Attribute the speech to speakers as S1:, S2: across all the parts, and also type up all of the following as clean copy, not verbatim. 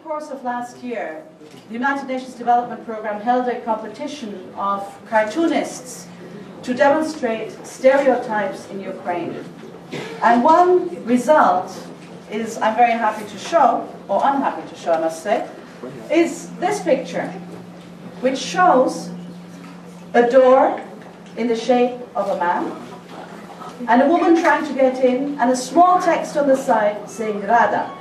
S1: course of last year, the United Nations Development Programme held a competition of cartoonists to demonstrate stereotypes in Ukraine. And one result is, I'm very happy to show, or unhappy to show I must say, is this picture, which shows a door in the shape of a man, and a woman trying to get in, and a small text on the side saying Rada.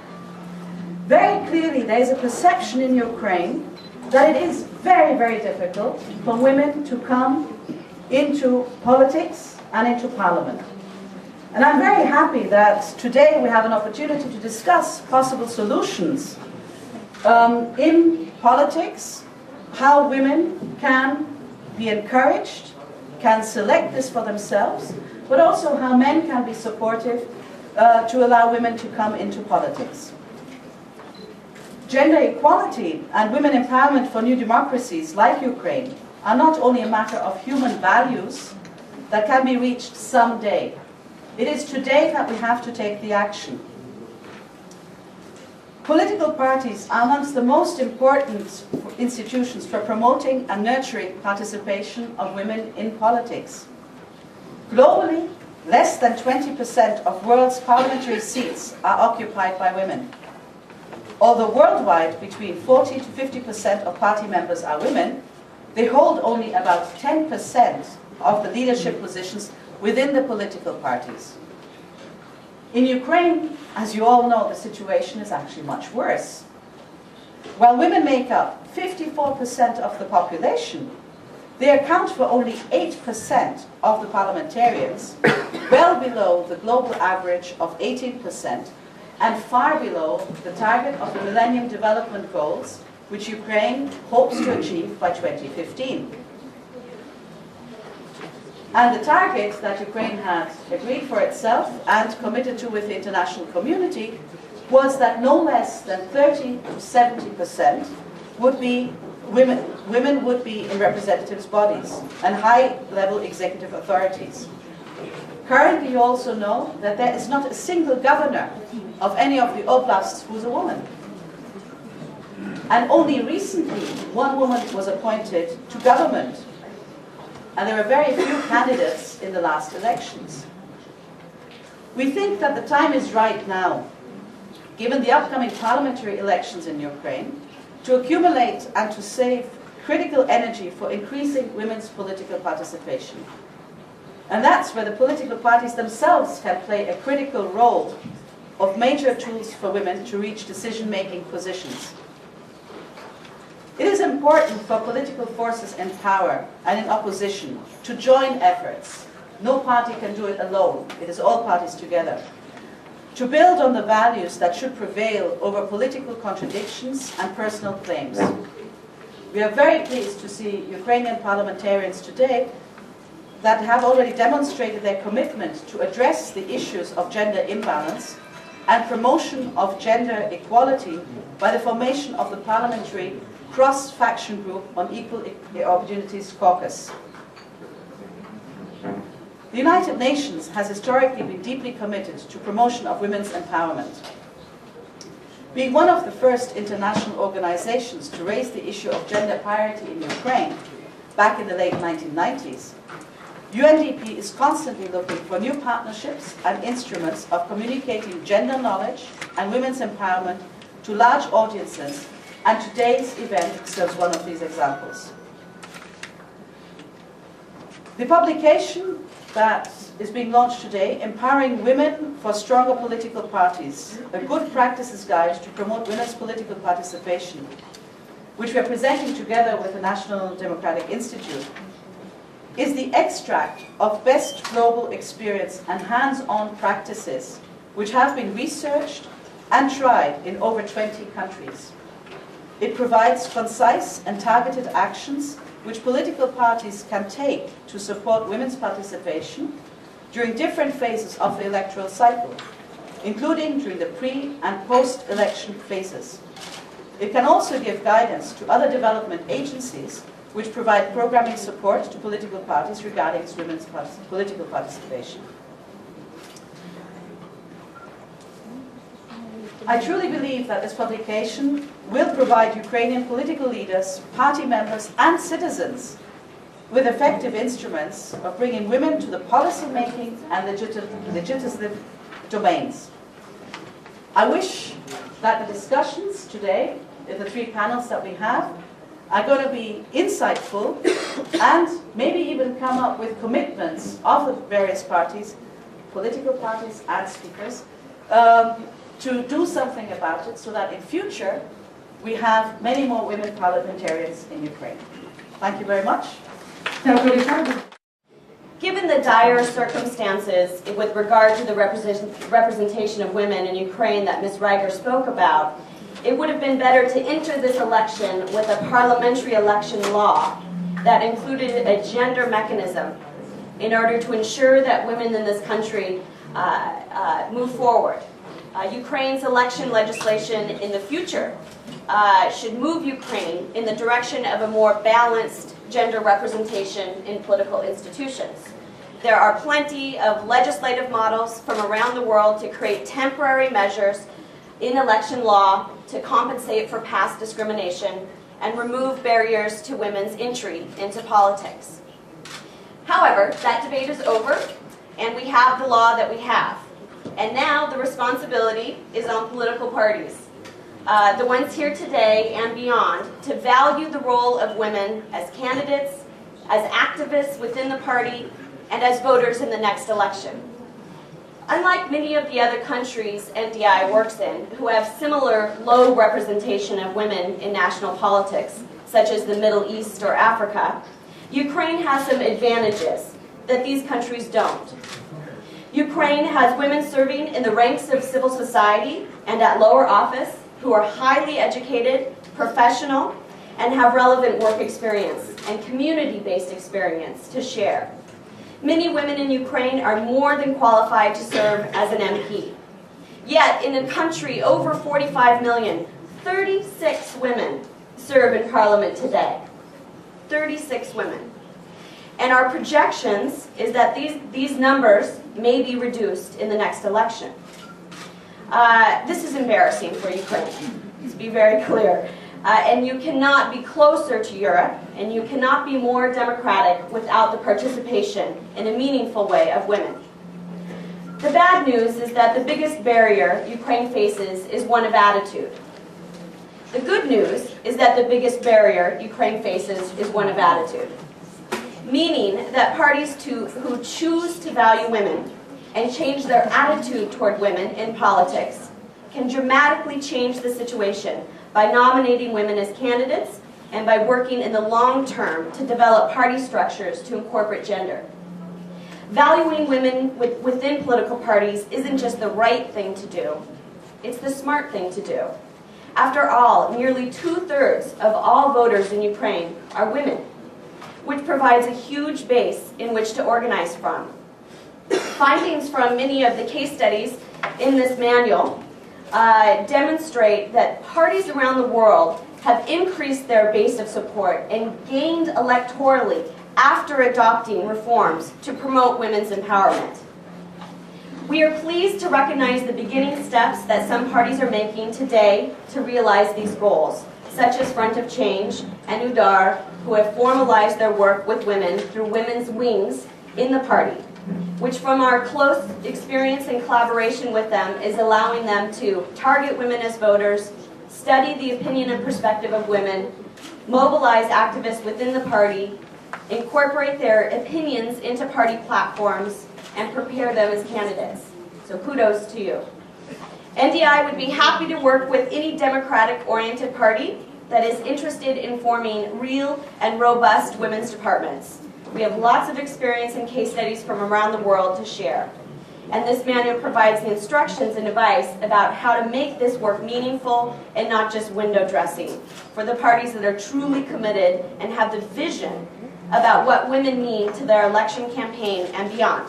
S1: Very clearly there is a perception in Ukraine that it is very, very difficult for women to come into politics and into parliament. And I'm very happy that today we have an opportunity to discuss possible solutions in politics, how women can be encouraged, can select this for themselves, but also how men can be supportive to allow women to come into politics. Gender equality and women empowerment for new democracies like Ukraine are not only a matter of human values that can be reached someday. It is today that we have to take the action. Political parties are amongst the most important institutions for promoting and nurturing participation of women in politics. Globally, less than 20% of world's parliamentary seats are occupied by women. Although worldwide between 40 to 50% of party members are women, they hold only about 10% of the leadership positions within the political parties. In Ukraine, as you all know, the situation is actually much worse. While women make up 54% of the population, they account for only 8% of the parliamentarians, well below the global average of 18%, and far below the target of the Millennium Development Goals, which Ukraine hopes to achieve by 2015. And the target that Ukraine had agreed for itself and committed to with the international community was that no less than 30 to 70% would be women would be in representatives' bodies and high-level executive authorities. Currently, you also know that there is not a single governor of any of the oblasts who's a woman. And only recently, one woman was appointed to government. And there were very few candidates in the last elections. We think that the time is right now, given the upcoming parliamentary elections in Ukraine, to accumulate and to save critical energy for increasing women's political participation. And that's where the political parties themselves can play a critical role of major tools for women to reach decision-making positions. It is important for political forces in power and in opposition to join efforts. No party can do it alone. It is all parties together. To build on the values that should prevail over political contradictions and personal claims. We are very pleased to see Ukrainian parliamentarians today that have already demonstrated their commitment to address the issues of gender imbalance and promotion of gender equality by the formation of the Parliamentary Cross-Faction Group on Equal Opportunities Caucus. The United Nations has historically been deeply committed to promotion of women's empowerment. Being one of the first international organizations to raise the issue of gender parity in Ukraine back in the late 1990s, UNDP is constantly looking for new partnerships and instruments of communicating gender knowledge and women's empowerment to large audiences, and today's event serves one of these examples. The publication that is being launched today, Empowering Women for Stronger Political Parties, a good practices guide to promote women's political participation, which we are presenting together with the National Democratic Institute, is the extract of best global experience and hands-on practices which have been researched and tried in over 20 countries. It provides concise and targeted actions which political parties can take to support women's participation during different phases of the electoral cycle, including during the pre- and post-election phases. It can also give guidance to other development agencies which provide programming support to political parties regarding women's political participation. I truly believe that this publication will provide Ukrainian political leaders, party members and citizens with effective instruments of bringing women to the policy-making and legislative domains. I wish that the discussions today, the three panels that we have, are going to be insightful and maybe even come up with commitments of the various parties, political parties and speakers, to do something about it so that in future we have many more women parliamentarians in Ukraine. Thank you very much.
S2: Given the dire circumstances with regard to the representation of women in Ukraine that Ms. Rieger spoke about, it would have been better to enter this election with a parliamentary election law that included a gender mechanism in order to ensure that women in this country move forward. Ukraine's election legislation in the future should move Ukraine in the direction of a more balanced gender representation in political institutions. There are plenty of legislative models from around the world to create temporary measures in election law to compensate for past discrimination and remove barriers to women's entry into politics. However, that debate is over, and we have the law that we have. And now the responsibility is on political parties, the ones here today and beyond, to value the role of women as candidates, as activists within the party, and as voters in the next election. Unlike many of the other countries NDI works in, who have similar low representation of women in national politics, such as the Middle East or Africa, Ukraine has some advantages that these countries don't. Ukraine has women serving in the ranks of civil society and at lower office who are highly educated, professional, and have relevant work experience and community-based experience to share. Many women in Ukraine are more than qualified to serve as an MP. Yet, in a country over 45 million, 36 women serve in parliament today. 36 women. And our projections is that these numbers may be reduced in the next election. This is embarrassing for Ukraine, to be very clear. And you cannot be closer to Europe, and you cannot be more democratic without the participation in a meaningful way of women. The bad news is that the biggest barrier Ukraine faces is one of attitude. The good news is that the biggest barrier Ukraine faces is one of attitude, meaning that parties who choose to value women and change their attitude toward women in politics can dramatically change the situation by nominating women as candidates and by working in the long term to develop party structures to incorporate gender. Valuing women within political parties isn't just the right thing to do, it's the smart thing to do. After all, nearly 2/3 of all voters in Ukraine are women, which provides a huge base in which to organize from. Findings from many of the case studies in this manual demonstrate that parties around the world have increased their base of support and gained electorally after adopting reforms to promote women's empowerment. We are pleased to recognize the beginning steps that some parties are making today to realize these goals, such as Front of Change and UDAR, who have formalized their work with women through women's wings in the party, which from our close experience and collaboration with them is allowing them to target women as voters, study the opinion and perspective of women, mobilize activists within the party, incorporate their opinions into party platforms, and prepare them as candidates. So kudos to you. NDI would be happy to work with any democratic-oriented party that is interested in forming real and robust women's departments. We have lots of experience and case studies from around the world to share. And this manual provides the instructions and advice about how to make this work meaningful and not just window dressing for the parties that are truly committed and have the vision about what women mean to their election campaign and beyond.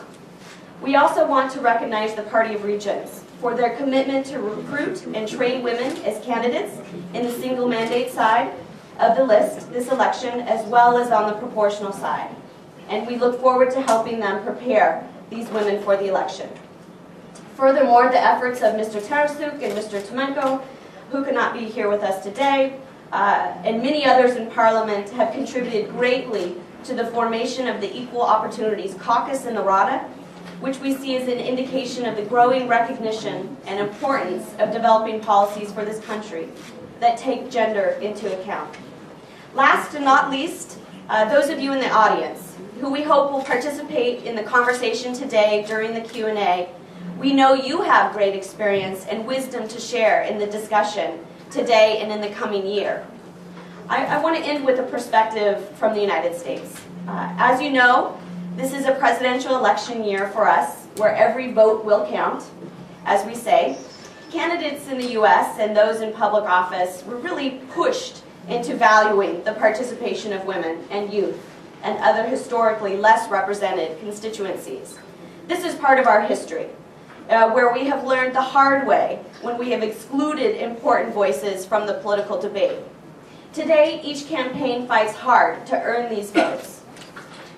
S2: We also want to recognize the Party of Regions for their commitment to recruit and train women as candidates in the single mandate side of the list this election, as well as on the proportional side. And we look forward to helping them prepare these women for the election. Furthermore, the efforts of Mr. Tarasuk and Mr. Tomenko, who cannot be here with us today, and many others in Parliament have contributed greatly to the formation of the Equal Opportunities Caucus in the RADA, which we see as an indication of the growing recognition and importance of developing policies for this country that take gender into account. Last and not least, those of you in the audience who we hope will participate in the conversation today during the Q&A, we know you have great experience and wisdom to share in the discussion today and in the coming year. I want to end with a perspective from the United States. As you know, this is a presidential election year for us, where every vote will count, as we say. Candidates in the US and those in public office were really pushed into valuing the participation of women and youth and other historically less represented constituencies. This is part of our history, where we have learned the hard way when we have excluded important voices from the political debate. Today, each campaign fights hard to earn these votes.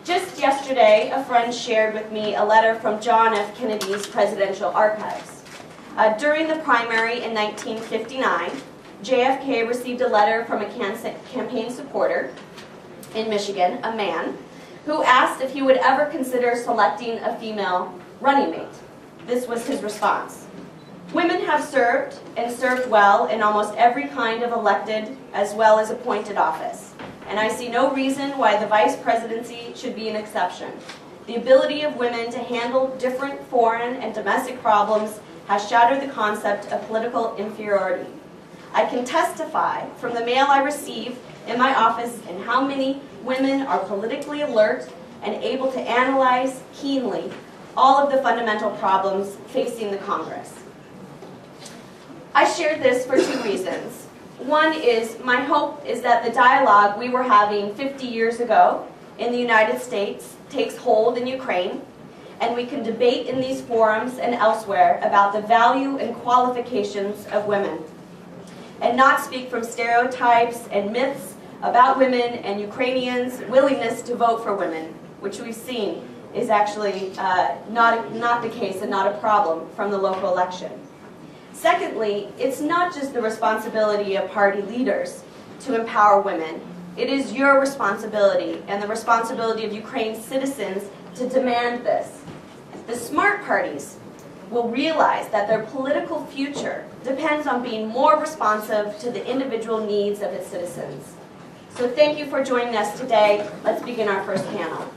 S2: Just yesterday, a friend shared with me a letter from John F. Kennedy's presidential archives. During the primary in 1959, JFK received a letter from a campaign supporter in Michigan, a man, who asked if he would ever consider selecting a female running mate. This was his response. Women have served, and served well, in almost every kind of elected as well as appointed office, and I see no reason why the vice presidency should be an exception. The ability of women to handle different foreign and domestic problems has shattered the concept of political inferiority. I can testify from the mail I receive in my office and how many women are politically alert and able to analyze keenly all of the fundamental problems facing the Congress. I shared this for two reasons. One is, my hope is that the dialogue we were having 50 years ago in the United States takes hold in Ukraine, and we can debate in these forums and elsewhere about the value and qualifications of women, and not speak from stereotypes and myths about women and Ukrainians' willingness to vote for women, which we've seen is actually not the case and not a problem from the local election. Secondly, it's not just the responsibility of party leaders to empower women. It is your responsibility and the responsibility of Ukraine's citizens to demand this. The smart parties will realize that their political future depends on being more responsive to the individual needs of its citizens. So thank you for joining us today. Let's begin our first panel.